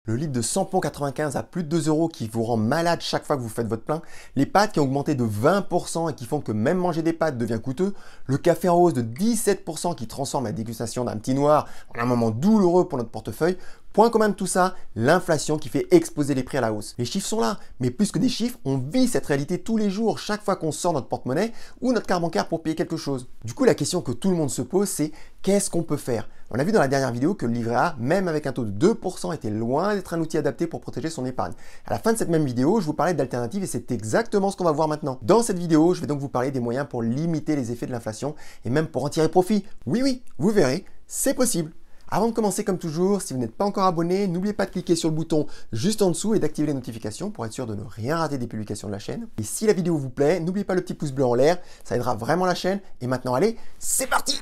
le litre de samplon 95 à plus de 2 euros qui vous rend malade chaque fois que vous faites votre plein, les pâtes qui ont augmenté de 20% et qui font que même manger des pâtes devient coûteux, le café en hausse de 17% qui transforme la dégustation d'un petit noir en un moment douloureux pour notre portefeuille. Point commun de tout ça, l'inflation qui fait exploser les prix à la hausse. Les chiffres sont là, mais plus que des chiffres, on vit cette réalité tous les jours, chaque fois qu'on sort notre porte-monnaie ou notre carte bancaire pour payer quelque chose. Du coup, la question que tout le monde se pose, c'est qu'est-ce qu'on peut faire? On a vu dans la dernière vidéo que le livret A, même avec un taux de 2%, était loin d'être un outil adapté pour protéger son épargne. À la fin de cette même vidéo, je vous parlais d'alternatives et c'est exactement ce qu'on va voir maintenant. Dans cette vidéo, je vais donc vous parler des moyens pour limiter les effets de l'inflation et même pour en tirer profit. Oui, vous verrez, c'est possible. Avant de commencer, comme toujours, si vous n'êtes pas encore abonné, n'oubliez pas de cliquer sur le bouton juste en dessous et d'activer les notifications pour être sûr de ne rien rater des publications de la chaîne. Et si la vidéo vous plaît, n'oubliez pas le petit pouce bleu en l'air, ça aidera vraiment la chaîne. Et maintenant, allez, c'est parti!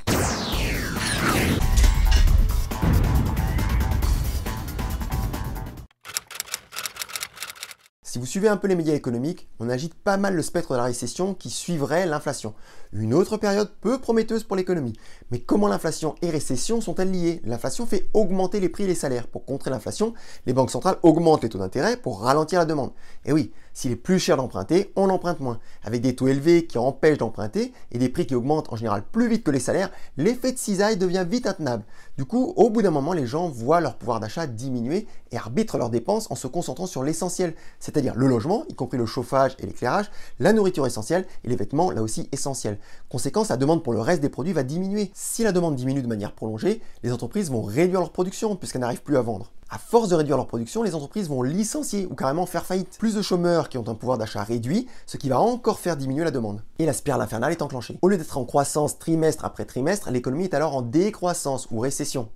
Si vous suivez un peu les médias économiques, on agite pas mal le spectre de la récession qui suivrait l'inflation. Une autre période peu prometteuse pour l'économie. Mais comment l'inflation et récession sont-elles liées? L'inflation fait augmenter les prix et les salaires. Pour contrer l'inflation, les banques centrales augmentent les taux d'intérêt pour ralentir la demande. Et oui, s'il est plus cher d'emprunter, on emprunte moins. Avec des taux élevés qui empêchent d'emprunter et des prix qui augmentent en général plus vite que les salaires, l'effet de cisaille devient vite intenable. Du coup, au bout d'un moment, les gens voient leur pouvoir d'achat diminuer et arbitrent leurs dépenses en se concentrant sur l'essentiel, c'est-à-dire le logement, y compris le chauffage et l'éclairage, la nourriture essentielle et les vêtements, là aussi essentiels. Conséquence, la demande pour le reste des produits va diminuer. Si la demande diminue de manière prolongée, les entreprises vont réduire leur production puisqu'elles n'arrivent plus à vendre. À force de réduire leur production, les entreprises vont licencier ou carrément faire faillite. Plus de chômeurs qui ont un pouvoir d'achat réduit, ce qui va encore faire diminuer la demande. Et la spirale infernale est enclenchée. Au lieu d'être en croissance trimestre après trimestre, l'économie est alors en décroissance ou récession.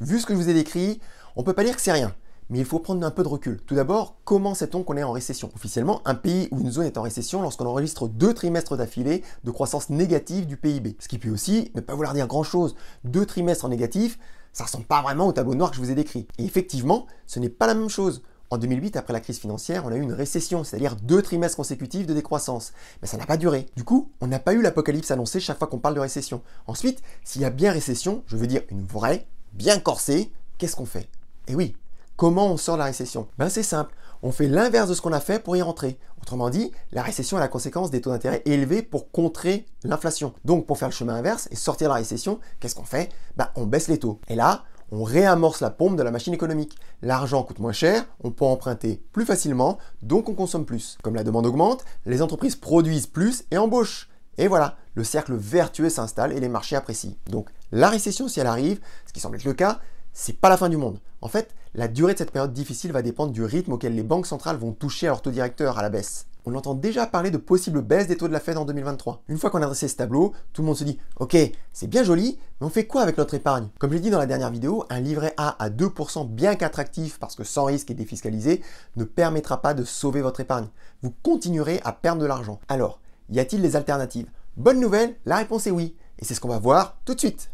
Vu ce que je vous ai décrit, on peut pas dire que c'est rien. Mais il faut prendre un peu de recul. Tout d'abord, comment sait-on qu'on est en récession? Officiellement, un pays ou une zone est en récession lorsqu'on enregistre 2 trimestres d'affilée de croissance négative du PIB. Ce qui peut aussi ne pas vouloir dire grand-chose. 2 trimestres en négatif, ça ressemble pas vraiment au tableau noir que je vous ai décrit. Et effectivement, ce n'est pas la même chose. En 2008, après la crise financière, on a eu une récession, c'est-à-dire 2 trimestres consécutifs de décroissance. Mais ça n'a pas duré. Du coup, on n'a pas eu l'apocalypse annoncé chaque fois qu'on parle de récession. Ensuite, s'il y a bien récession, je veux dire une vraie, bien corsée, qu'est-ce qu'on fait? Et oui, comment on sort de la récession? C'est simple, on fait l'inverse de ce qu'on a fait pour y rentrer. Autrement dit, la récession est la conséquence des taux d'intérêt élevés pour contrer l'inflation. Donc pour faire le chemin inverse et sortir de la récession, qu'est-ce qu'on fait? On baisse les taux. Et là, on réamorce la pompe de la machine économique. L'argent coûte moins cher, on peut emprunter plus facilement, donc on consomme plus. Comme la demande augmente, les entreprises produisent plus et embauchent. Et voilà, le cercle vertueux s'installe et les marchés apprécient. Donc la récession, si elle arrive, ce qui semble être le cas, c'est pas la fin du monde. En fait, la durée de cette période difficile va dépendre du rythme auquel les banques centrales vont toucher à leur taux directeur à la baisse. On entend déjà parler de possibles baisses des taux de la Fed en 2023. Une fois qu'on a dressé ce tableau, tout le monde se dit « Ok, c'est bien joli, mais on fait quoi avec notre épargne ?» Comme je l'ai dit dans la dernière vidéo, un livret A à 2% bien qu'attractif parce que sans risque et défiscalisé ne permettra pas de sauver votre épargne. Vous continuerez à perdre de l'argent. Alors, y a-t-il des alternatives? Bonne nouvelle, la réponse est oui. Et c'est ce qu'on va voir tout de suite.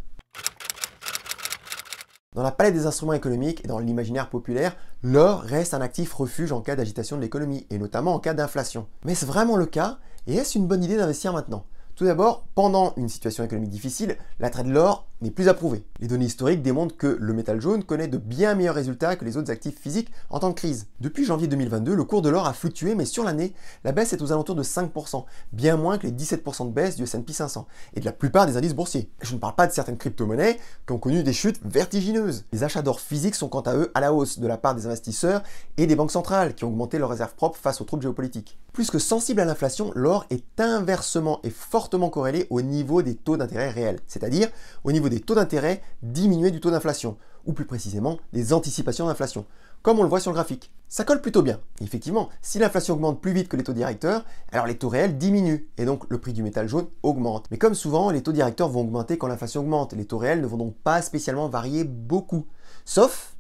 Dans la palette des instruments économiques et dans l'imaginaire populaire, l'or reste un actif refuge en cas d'agitation de l'économie, et notamment en cas d'inflation. Mais est-ce vraiment le cas? Et est-ce une bonne idée d'investir maintenant? Tout d'abord, pendant une situation économique difficile, l'attrait de l'or n'est plus approuvé. Les données historiques démontrent que le métal jaune connaît de bien meilleurs résultats que les autres actifs physiques en temps de crise. Depuis janvier 2022, le cours de l'or a fluctué, mais sur l'année, la baisse est aux alentours de 5%, bien moins que les 17% de baisse du S&P 500 et de la plupart des indices boursiers. Je ne parle pas de certaines crypto-monnaies qui ont connu des chutes vertigineuses. Les achats d'or physiques sont quant à eux à la hausse de la part des investisseurs et des banques centrales qui ont augmenté leurs réserves propres face aux troubles géopolitiques. Plus que sensible à l'inflation, l'or est inversement et fortement corrélé au niveau des taux d'intérêt réels, c'est-à-dire au niveau des taux d'intérêt diminués du taux d'inflation, ou plus précisément des anticipations d'inflation, comme on le voit sur le graphique. Ça colle plutôt bien. Et effectivement, si l'inflation augmente plus vite que les taux directeurs, alors les taux réels diminuent, et donc le prix du métal jaune augmente. Mais comme souvent, les taux directeurs vont augmenter quand l'inflation augmente, les taux réels ne vont donc pas spécialement varier beaucoup, sauf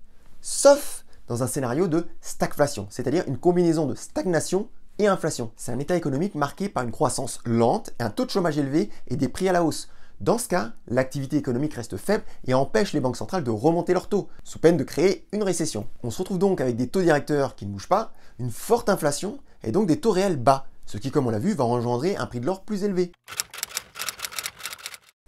dans un scénario de stagflation, c'est-à-dire une combinaison de stagnation et inflation. C'est un état économique marqué par une croissance lente, un taux de chômage élevé et des prix à la hausse. Dans ce cas, l'activité économique reste faible et empêche les banques centrales de remonter leurs taux, sous peine de créer une récession. On se retrouve donc avec des taux directeurs qui ne bougent pas, une forte inflation et donc des taux réels bas, ce qui, comme on l'a vu, va engendrer un prix de l'or plus élevé.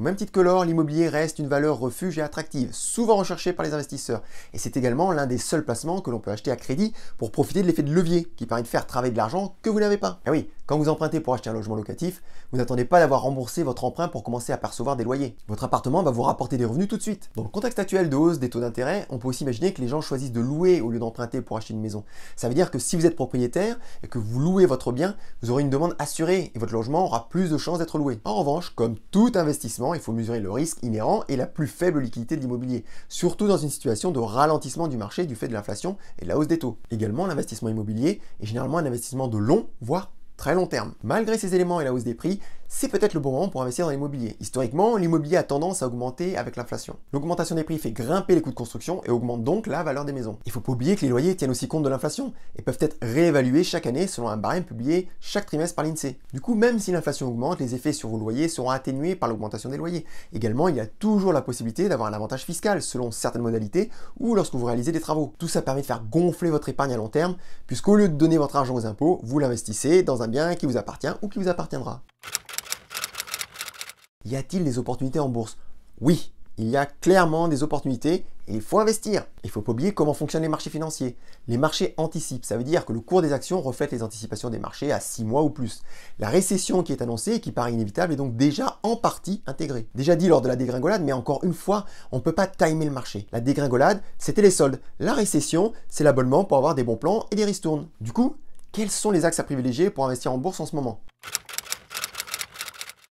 Au même titre que l'or, l'immobilier reste une valeur refuge et attractive, souvent recherchée par les investisseurs. Et c'est également l'un des seuls placements que l'on peut acheter à crédit pour profiter de l'effet de levier qui permet de faire travailler de l'argent que vous n'avez pas. Et oui, quand vous empruntez pour acheter un logement locatif, vous n'attendez pas d'avoir remboursé votre emprunt pour commencer à percevoir des loyers. Votre appartement va vous rapporter des revenus tout de suite. Dans le contexte actuel de hausse des taux d'intérêt, on peut aussi imaginer que les gens choisissent de louer au lieu d'emprunter pour acheter une maison. Ça veut dire que si vous êtes propriétaire et que vous louez votre bien, vous aurez une demande assurée et votre logement aura plus de chances d'être loué. En revanche, comme tout investissement, il faut mesurer le risque inhérent et la plus faible liquidité de l'immobilier, surtout dans une situation de ralentissement du marché du fait de l'inflation et de la hausse des taux. Également, l'investissement immobilier est généralement un investissement de long, voire très long terme. Malgré ces éléments et la hausse des prix, c'est peut-être le bon moment pour investir dans l'immobilier. Historiquement, l'immobilier a tendance à augmenter avec l'inflation. L'augmentation des prix fait grimper les coûts de construction et augmente donc la valeur des maisons. Il ne faut pas oublier que les loyers tiennent aussi compte de l'inflation et peuvent être réévalués chaque année selon un barème publié chaque trimestre par l'INSEE. Du coup, même si l'inflation augmente, les effets sur vos loyers seront atténués par l'augmentation des loyers. Également, il y a toujours la possibilité d'avoir un avantage fiscal selon certaines modalités ou lorsque vous réalisez des travaux. Tout ça permet de faire gonfler votre épargne à long terme, puisqu'au lieu de donner votre argent aux impôts, vous l'investissez dans un bien qui vous appartient ou qui vous appartiendra. Y a-t-il des opportunités en bourse? Oui, il y a clairement des opportunités et il faut investir. Il ne faut pas oublier comment fonctionnent les marchés financiers. Les marchés anticipent, ça veut dire que le cours des actions reflète les anticipations des marchés à 6 mois ou plus. La récession qui est annoncée et qui paraît inévitable est donc déjà en partie intégrée. Déjà dit lors de la dégringolade, mais encore une fois, on ne peut pas timer le marché. La dégringolade, c'était les soldes. La récession, c'est l'abonnement pour avoir des bons plans et des ristournes. Du coup, quels sont les axes à privilégier pour investir en bourse en ce moment?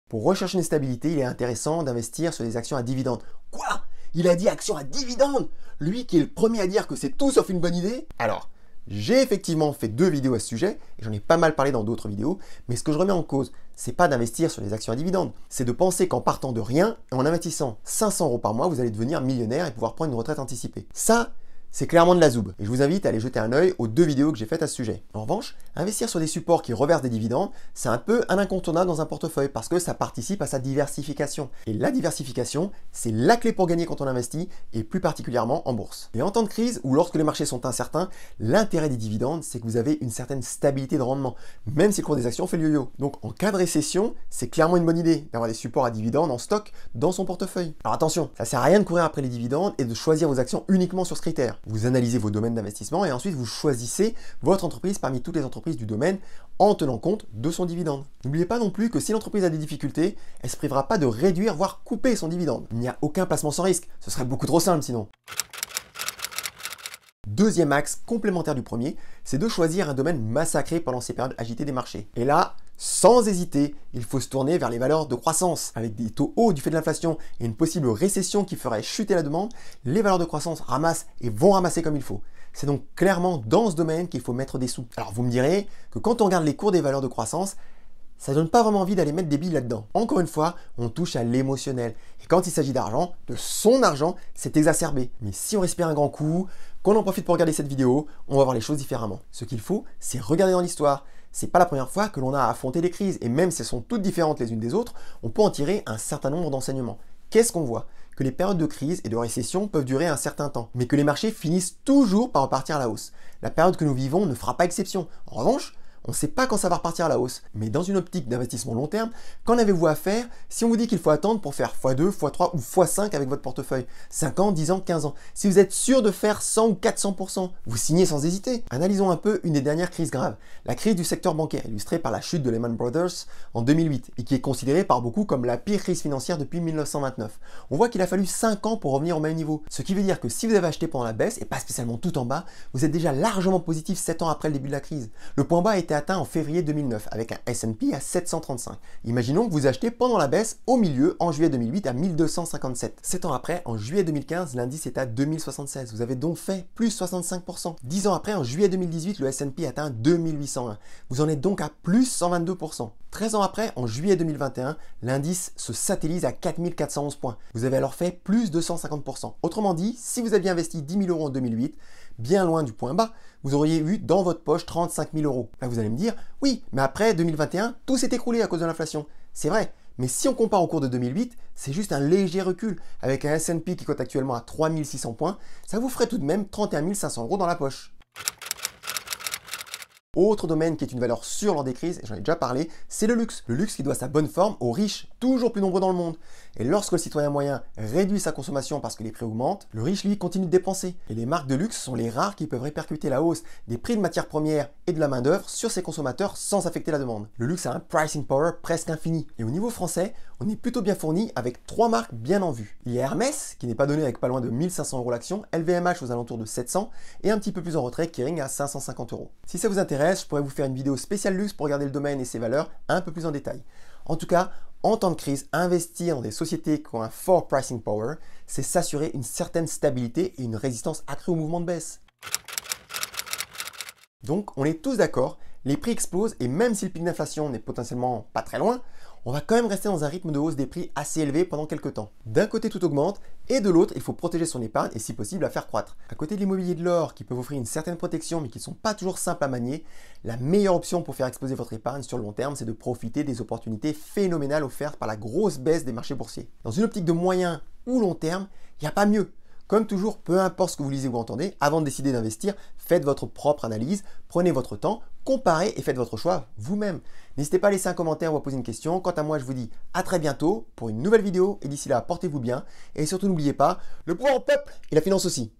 Pour rechercher une stabilité, il est intéressant d'investir sur des actions à dividendes. Quoi? Il a dit actions à dividendes? Lui qui est le premier à dire que c'est tout sauf une bonne idée? Alors, j'ai effectivement fait 2 vidéos à ce sujet, et j'en ai pas mal parlé dans d'autres vidéos, mais ce que je remets en cause, c'est pas d'investir sur les actions à dividendes, c'est de penser qu'en partant de rien, et en investissant 500 € par mois, vous allez devenir millionnaire et pouvoir prendre une retraite anticipée. Ça, c'est clairement de la zoub, et je vous invite à aller jeter un œil aux 2 vidéos que j'ai faites à ce sujet. En revanche, investir sur des supports qui reversent des dividendes, c'est un peu un incontournable dans un portefeuille, parce que ça participe à sa diversification. Et la diversification, c'est la clé pour gagner quand on investit, et plus particulièrement en bourse. Et en temps de crise, ou lorsque les marchés sont incertains, l'intérêt des dividendes, c'est que vous avez une certaine stabilité de rendement, même si le cours des actions fait le yo-yo. Donc en cas de récession, c'est clairement une bonne idée d'avoir des supports à dividendes en stock dans son portefeuille. Alors attention, ça sert à rien de courir après les dividendes et de choisir vos actions uniquement sur ce critère. Vous analysez vos domaines d'investissement et ensuite vous choisissez votre entreprise parmi toutes les entreprises du domaine en tenant compte de son dividende. N'oubliez pas non plus que si l'entreprise a des difficultés, elle ne se privera pas de réduire voire couper son dividende. Il n'y a aucun placement sans risque, ce serait beaucoup trop simple sinon. Deuxième axe complémentaire du premier, c'est de choisir un domaine massacré pendant ces périodes agitées des marchés. Et là, sans hésiter, il faut se tourner vers les valeurs de croissance. Avec des taux hauts du fait de l'inflation et une possible récession qui ferait chuter la demande, les valeurs de croissance ramassent et vont ramasser comme il faut. C'est donc clairement dans ce domaine qu'il faut mettre des sous. Alors vous me direz que quand on regarde les cours des valeurs de croissance, ça donne pas vraiment envie d'aller mettre des billes là-dedans. Encore une fois, on touche à l'émotionnel. Et quand il s'agit d'argent, de son argent, c'est exacerbé. Mais si on respire un grand coup, qu'on en profite pour regarder cette vidéo, on va voir les choses différemment. Ce qu'il faut, c'est regarder dans l'histoire. C'est pas la première fois que l'on a à affronter les crises, et même si elles sont toutes différentes les unes des autres, on peut en tirer un certain nombre d'enseignements. Qu'est-ce qu'on voit? Que les périodes de crise et de récession peuvent durer un certain temps, mais que les marchés finissent toujours par repartir à la hausse. La période que nous vivons ne fera pas exception. En revanche, on ne sait pas quand ça va repartir à la hausse, mais dans une optique d'investissement long terme, qu'en avez-vous à faire si on vous dit qu'il faut attendre pour faire x2, x3 ou x5 avec votre portefeuille? 5 ans, 10 ans, 15 ans. Si vous êtes sûr de faire 100 ou 400%, vous signez sans hésiter. Analysons un peu une des dernières crises graves, la crise du secteur bancaire, illustrée par la chute de Lehman Brothers en 2008, et qui est considérée par beaucoup comme la pire crise financière depuis 1929. On voit qu'il a fallu 5 ans pour revenir au même niveau, ce qui veut dire que si vous avez acheté pendant la baisse, et pas spécialement tout en bas, vous êtes déjà largement positif 7 ans après le début de la crise. Le point bas a été atteint en février 2009 avec un S&P à 735. Imaginons que vous achetez pendant la baisse au milieu en juillet 2008 à 1257. 7 ans après, en juillet 2015, l'indice est à 2076. Vous avez donc fait plus 65%. 10 ans après, en juillet 2018, le S&P atteint 2801. Vous en êtes donc à plus 122%. 13 ans après, en juillet 2021, l'indice se satellise à 4411 points. Vous avez alors fait plus de 150%. Autrement dit, si vous aviez investi 10 000 € en 2008, bien loin du point bas, vous auriez eu dans votre poche 35 000 €. Là, vous allez me dire, oui, mais après 2021, tout s'est écroulé à cause de l'inflation. C'est vrai, mais si on compare au cours de 2008, c'est juste un léger recul. Avec un S&P qui cote actuellement à 3600 points, ça vous ferait tout de même 31 500 € dans la poche. Autre domaine qui est une valeur sûre lors des crises, et j'en ai déjà parlé, c'est le luxe. Le luxe qui doit sa bonne forme aux riches, toujours plus nombreux dans le monde. Et lorsque le citoyen moyen réduit sa consommation parce que les prix augmentent, le riche lui continue de dépenser. Et les marques de luxe sont les rares qui peuvent répercuter la hausse des prix de matières premières et de la main d'œuvre sur ses consommateurs sans affecter la demande. Le luxe a un pricing power presque infini. Et au niveau français, on est plutôt bien fourni avec 3 marques bien en vue. Il y a Hermès, qui n'est pas donné avec pas loin de 1500 € l'action, LVMH aux alentours de 700 et un petit peu plus en retrait, Kering à 550 €. Si ça vous intéresse, je pourrais vous faire une vidéo spéciale luxe pour regarder le domaine et ses valeurs un peu plus en détail. En tout cas, en temps de crise, investir dans des sociétés qui ont un fort pricing power, c'est s'assurer une certaine stabilité et une résistance accrue au mouvement de baisse. Donc, on est tous d'accord, les prix explosent et même si le pic d'inflation n'est potentiellement pas très loin, on va quand même rester dans un rythme de hausse des prix assez élevé pendant quelques temps. D'un côté, tout augmente et de l'autre, il faut protéger son épargne et si possible la faire croître. À côté de l'immobilier et de l'or qui peuvent offrir une certaine protection mais qui ne sont pas toujours simples à manier, la meilleure option pour faire exploser votre épargne sur le long terme, c'est de profiter des opportunités phénoménales offertes par la grosse baisse des marchés boursiers. Dans une optique de moyen ou long terme, il n'y a pas mieux. Comme toujours, peu importe ce que vous lisez ou entendez, avant de décider d'investir, faites votre propre analyse, prenez votre temps, comparez et faites votre choix vous-même. N'hésitez pas à laisser un commentaire ou à poser une question. Quant à moi, je vous dis à très bientôt pour une nouvelle vidéo et d'ici là, portez-vous bien et surtout n'oubliez pas, le pouvoir au peuple et la finance aussi.